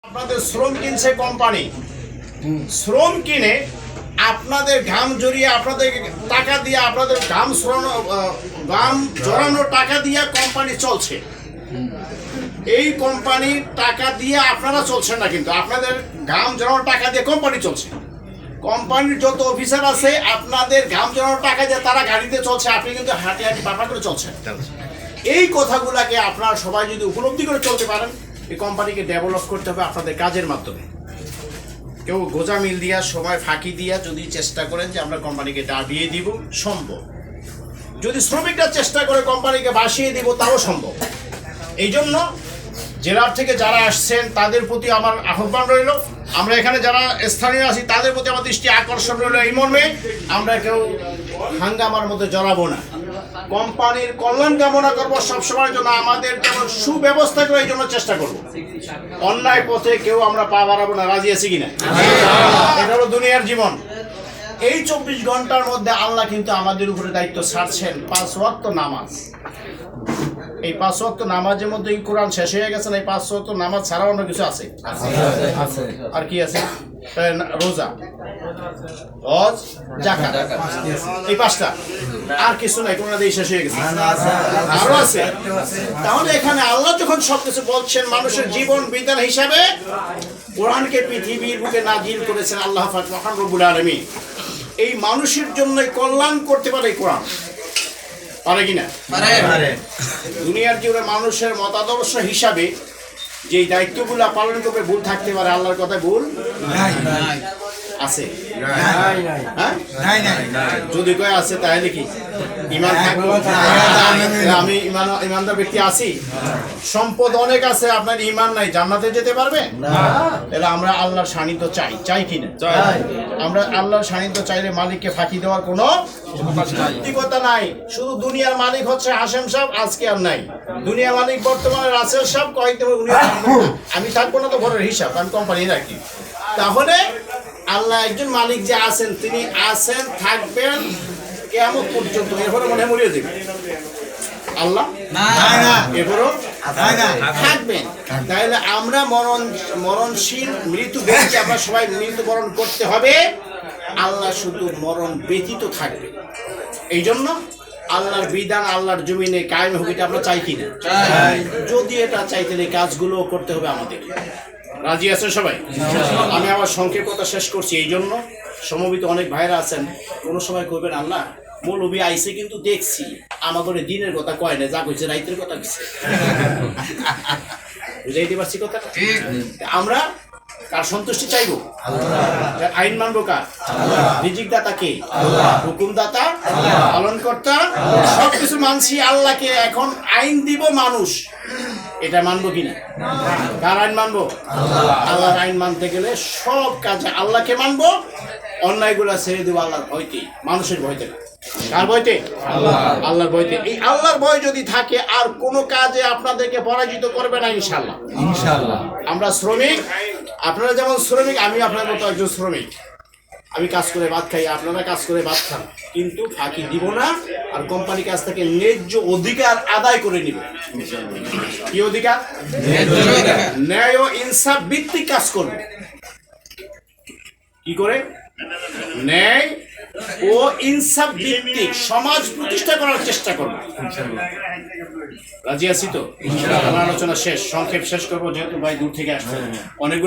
আপনাদের শ্রম কিনছে কোম্পানি, শ্রম কিনে আপনাদের ঘাম জড়িয়ে আপনাদের টাকা দিয়ে আপনাদের ঘাম জড়ানো টাকা দিয়ে কোম্পানি চলছে। এই কোম্পানির টাকা দিয়ে আপনারা চলছেন না, কিন্তু আপনাদের ঘাম জড়ানো টাকা দিয়ে কোম্পানি চলছে। কোম্পানির যত অফিসার আছে আপনাদের ঘাম জড়ানো টাকা দিয়ে তারা গাড়িতে চলছে, আপনি কিন্তু হাঁটি হাঁটি পাপা করে চলছেন। এই কথাগুলাকে আপনারা সবাই যদি উপলব্ধি করে চলতে পারেন, এই কোম্পানিকে ডেভেলপ করতে হবে আপনাদের কাজের মাধ্যমে। কেউ গোজা মিল দিয়া সময় ফাঁকি দিয়া যদি চেষ্টা করেন যে আমরা কোম্পানিকে ডাবিয়ে দিব, সম্ভব। যদি শ্রমিকরা চেষ্টা করে কোম্পানিকে বাসিয়ে দিব, তাও সম্ভব। এই জন্য জেলার থেকে যারা আসছেন তাদের প্রতি আমার আহ্বান রইল, আমরা এখানে যারা স্থানীয় আছি তাদের প্রতি আমার দৃষ্টি আকর্ষণ রইল এই মর্মে, আমরা কেউ হাঙ্গামার মধ্যে জড়াবো না। কোম্পানির কল্যাণ কামনা করবো সবসময়ের জন্য, আমাদের যেমন সুব্যবস্থা করে এই জন্য চেষ্টা করবো। অন্যায় পথে কেউ আমরা পা বাড়াবো না, রাজি আছি কিনা? এটা হলো দুনিয়ার জীবন। এই 24 ঘন্টার মধ্যে আল্লাহ কিন্তু আমাদের উপরে দায়িত্ব ছাড়ছেন 5 ওয়াক্ত নামাজ। এই 5 ওয়াক্ত নামাজের মধ্যে কোরআন শেষ হয়ে গেছে না? এই 5 ওয়াক্ত নামাজ ছাড়াও অন্য কিছু আছে? আর কি আছে? রোজা, হজ, যাকাত, এই 5টা। আর কিছু নাই, কোরআন দিয়ে শেষ হয়ে গেছে? আরো আছে। তাহলে এখানে আল্লাহ যখন সবকিছু বলছেন, মানুষের জীবন বিধান হিসাবে কোরআনকে পৃথিবীর বুকে নাজিল করেছেন আল্লাহ পাক মহান রব্বুল আলামিন। এই মানুষের জন্য কল্যাণ করতে পারে কোরআন, পারে কিনা? দুনিয়ার জীবনে মানুষের মতাদর্শ হিসাবে যে দায়িত্বগুলো পালন করবে, ভুল থাকতে পারে, আল্লাহর কথা ভুল আছে? যদি কয় আছে তাহলে কি ইমান থাকবে? আমি ইমানদার ব্যক্তি আছি, সম্পদ অনেক আছে, আপনার ইমান নাই, জান্নাতে যেতে পারবে? তাহলে আমরা আল্লাহর সান্নিধ্য চাই কিনা? আমরা আল্লাহর সান্নিধ্য চাইলে মালিককে ফাঁকি দেওয়ার কোনো যৌক্তিকতা নাই। শুধু দুনিয়ার মালিক হচ্ছে হাশেম সাহেব, আজকে আর নাই। দুনিয়ার মালিক বর্তমানে রাসেল সাহেব, কয়েকদিন উনি আমি থাকবো না, তো ঘরের হিসাব আমি কোম্পানি রাখি। তাহলে আল্লাহ একজন মালিক যে আছেন, তিনি আছেন, থাকবেন কিয়ামত পর্যন্ত। এরপরে মনে হয় মরিয়ে দেবেন আল্লাহ, এরপরও থাকবেন। তাহলে আমরা মরণশীল মৃত্যু ব্যক্তি, আমরা সবাই মৃত্যুবরণ করতে হবে। আল্লাহ শুধু মরণ ব্যতীত থাকবে। এই জন্য আল্লাহর বিধান আল্লাহর জমিনে কায়েম হোক, এটা আমরা চাই কিনা? যদি এটা চাই তাহলে কাজগুলো করতে হবে আমাদের। রাজি আছেন সবাই? আমি আমার সংক্ষেপ কথা শেষ করছি। এই জন্য সমবেত অনেক ভাইরা আছেন, কোনো সময় করবেন আল্লাহ মৌলবী আইসে কিন্তু দেখছি আমাদের দিনের কথা কয় না, যা কইছে রাইতের কথা কইছে। বুঝাইতে পারছি কথাটা? আমরা কার সন্তুষ্টি চাইবো? আইন মানবো কার? রিজিক দাতা কে? হুকুমদাতা, পালনকর্তা, সবকিছু মানছি আল্লাহকে। এখন আইন দিব মানুষ, এটা মানবো কিনা? কার আইন মানবো? আল্লাহর আইন মানতে গেলে সব কাজে আল্লাহকে মানবো, অন্যায়গুলা ছেড়ে দেবো আল্লাহর ভয়তে, মানুষের ভয়তে না। কার ভয়তে? আল্লাহর ভয়তে। এই আল্লাহর ভয় যদি থাকে, আর কোনো কাজে আপনাদেরকে পরাজিত করবে না ইনশাআল্লাহ। আমরা শ্রমিক, আপনারা যেমন শ্রমিক, আমি আপনার মতো একজন শ্রমিক। আমি কাজ করে ভাত খাই, আপনারা কাজ করে ভাত খান, কিন্তু ফাঁকি দিব না। আর কোম্পানির কাছ থেকে ন্যায্য অধিকার আদায় করে নিব। কি অধিকার? ন্যায় ও ইনসাফ ভিত্তিক কাজ করবে। কি করে? ন্যায় ও ইনসাফ ভিত্তিক সমাজ প্রতিষ্ঠা করার চেষ্টা করবে। রাজি আছি তো? আমার আলোচনা শেষ, সংক্ষেপ শেষ করবো, যেহেতু ভাই দূর থেকে আসছে অনেক।